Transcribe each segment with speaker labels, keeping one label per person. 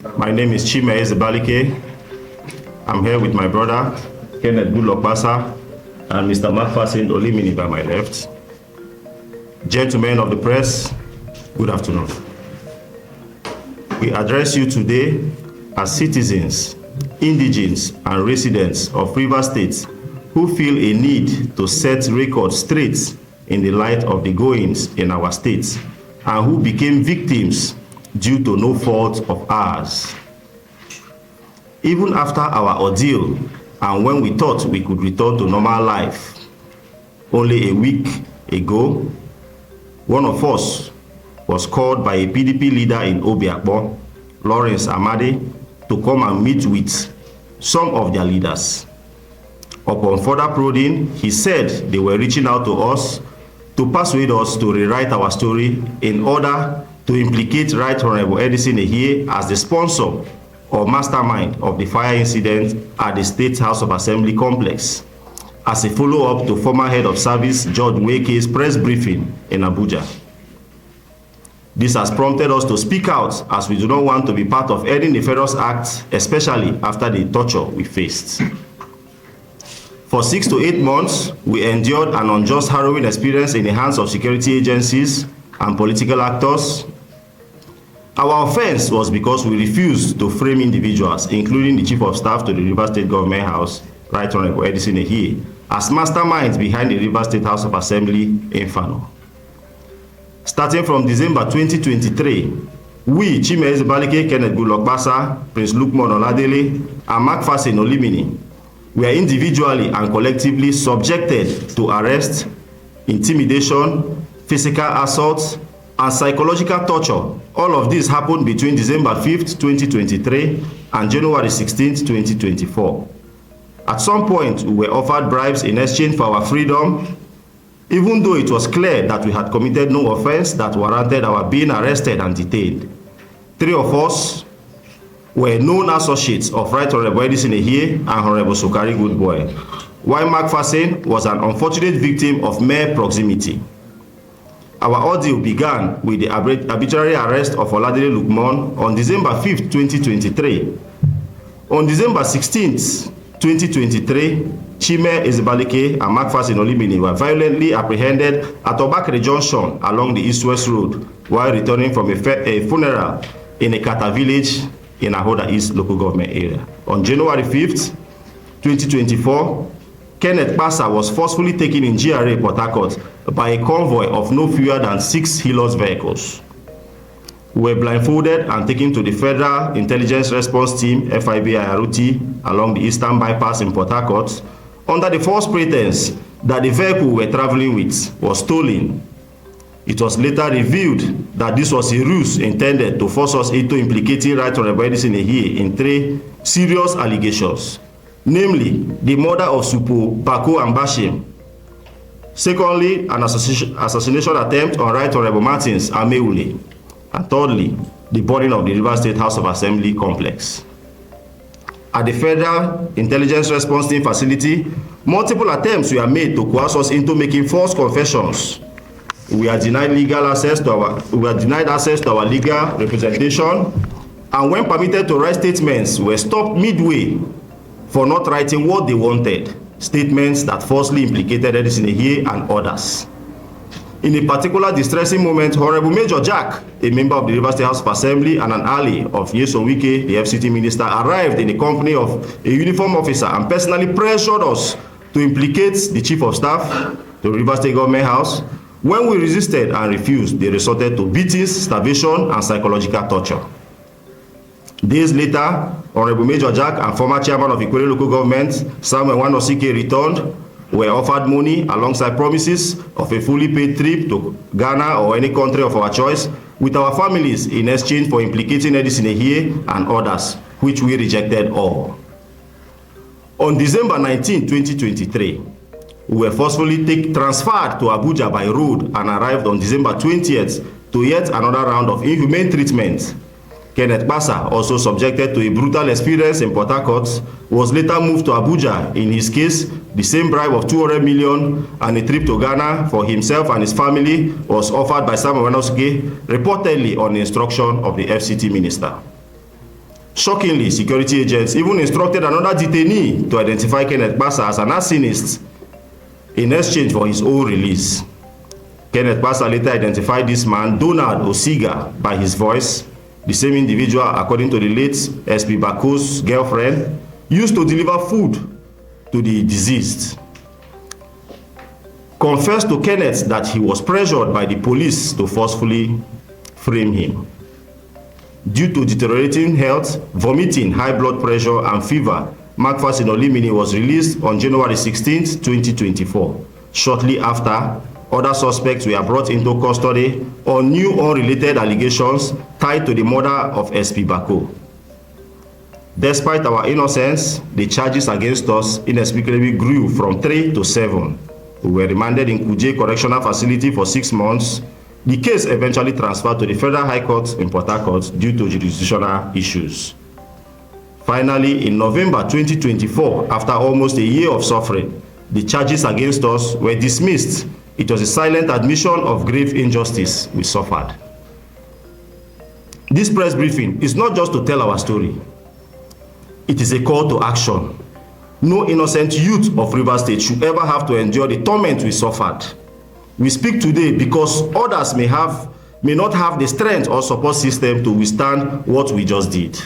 Speaker 1: My name is Chime Ezebalike. I'm here with my brother, Kenneth Bulokbasa, and Mr. Macpherson Olimini by my left. Gentlemen of the press, good afternoon. We address you today as citizens, indigents, and residents of Rivers State who feel a need to set records straight in the light of the goings in our state and who became victims due to no fault of ours. Even after our ordeal and when we thought we could return to normal life, only a week ago, one of us was called by a PDP leader in Obio, Lawrence Amadi, to come and meet with some of their leaders. Upon further prodding, he said they were reaching out to us to persuade us to rewrite our story in order to implicate Right Honorable Edison Ehie as the sponsor or mastermind of the fire incident at the State House of Assembly complex, as a follow-up to former head of service George Nwaeke's press briefing in Abuja. This has prompted us to speak out as we do not want to be part of any nefarious act, especially after the torture we faced. For 6 to 8 months, we endured an unjust, harrowing experience in the hands of security agencies and political actors. Our offense was because we refused to frame individuals, including the Chief of Staff to the Rivers State Government House, Right Honorable Edison Ehie, as masterminds behind the Rivers State House of Assembly inferno. Starting from December 2023, we, Chime Ezebalike, Kenneth Bulokbasa, Prince Lukman Oladele, and Macpherson Olimini, were individually and collectively subjected to arrest, intimidation, physical assault, and psychological torture. All of this happened between December 5th, 2023 and January 16th, 2024. At some point, we were offered bribes in exchange for our freedom, even though it was clear that we had committed no offense that warranted our being arrested and detained. 3 of us were known associates of Right Honorable Edison Ehie and Honorable Sokari Goodboy, while Macpherson was an unfortunate victim of mere proximity. Our ordeal began with the arbitrary arrest of Oladele Lukman on December 5th, 2023. On December 16th, 2023, Chime Ezebalike and Macpherson Olimini were violently apprehended at Obakere Junction along the East-West Road while returning from a funeral in a Kata village in Ahoada East Local Government Area. On January 5th, 2024, Kenneth Pasa was forcefully taken in GRA Port Harcourt by a convoy of no fewer than 6 Hilux vehicles. We were blindfolded and taken to the Federal Intelligence Response Team, FIB-IROT, along the Eastern Bypass in Port Harcourt, under the false pretense that the vehicle we were traveling with was stolen. It was later revealed that this was a ruse intended to force us into implicating Right Honorable Edison Ehie in 3 serious allegations, namely the murder of Supo Bako Angbashim, secondly, an assassination attempt on Right Honorable Martins Amaewhule, and thirdly, the burning of the Rivers State House of Assembly complex. At the Federal Intelligence Response Team facility, multiple attempts were made to coerce us into making false confessions. We are denied access to our legal representation, and when permitted to write statements, were stopped midway for not writing what they wanted, statements that falsely implicated Edison Ehie and others. In a particular distressing moment, Honorable Major Jack, a member of the Rivers State House of Assembly and an ally of Nwaeke, the FCT minister, arrived in the company of a uniformed officer and personally pressured us to implicate the Chief of Staff to Rivers State Government House. When we resisted and refused, they resorted to beatings, starvation, and psychological torture. Days later, Honorable Major Jack and former chairman of Akpor Local Government, Samuel Wanosike, returned, were offered money alongside promises of a fully paid trip to Ghana or any country of our choice with our families in exchange for implicating Edison Ehie and others, which we rejected all. On December 19, 2023, we were forcefully transferred to Abuja by road and arrived on December 20th to yet another round of inhumane treatment. Kenneth Pasa, also subjected to a brutal experience in Port Harcourt, was later moved to Abuja. In his case, the same bribe of 200 million and a trip to Ghana for himself and his family was offered by Samuel Wanosike, reportedly on the instruction of the FCT minister. Shockingly, security agents even instructed another detainee to identify Kenneth Basa as an arsonist in exchange for his own release. Kenneth Basa later identified this man, Donald Osiga, by his voice, the same individual, according to the late SP Bako's girlfriend, used to deliver food to the deceased. Confessed to Kenneth that he was pressured by the police to forcefully frame him. Due to deteriorating health, vomiting, high blood pressure, and fever, Macpherson Olimini was released on January 16, 2024. Shortly after, other suspects were brought into custody on new unrelated allegations tied to the murder of SP Bako. Despite our innocence, the charges against us inexplicably grew from 3 to 7. We were remanded in Kuje Correctional Facility for 6 months. The case eventually transferred to the Federal High Court in Port Harcourt due to jurisdictional issues. Finally, in November 2024, after almost a year of suffering, the charges against us were dismissed. It was a silent admission of grave injustice we suffered. This press briefing is not just to tell our story. It is a call to action. No innocent youth of Rivers State should ever have to endure the torment we suffered. We speak today because others may not have the strength or support system to withstand what we just did.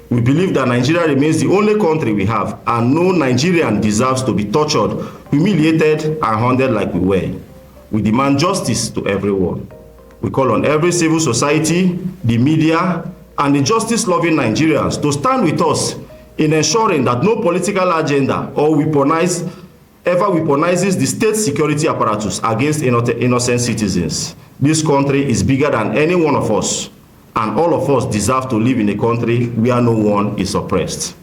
Speaker 1: We believe that Nigeria remains the only country we have, and no Nigerian deserves to be tortured, humiliated, and hunted like we were. We demand justice to everyone. We call on every civil society, the media, and the justice-loving Nigerians to stand with us in ensuring that no political agenda or ever weaponizes the state security apparatus against innocent citizens. This country is bigger than any one of us, and all of us deserve to live in a country where no one is oppressed.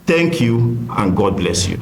Speaker 1: Thank you, and God bless you.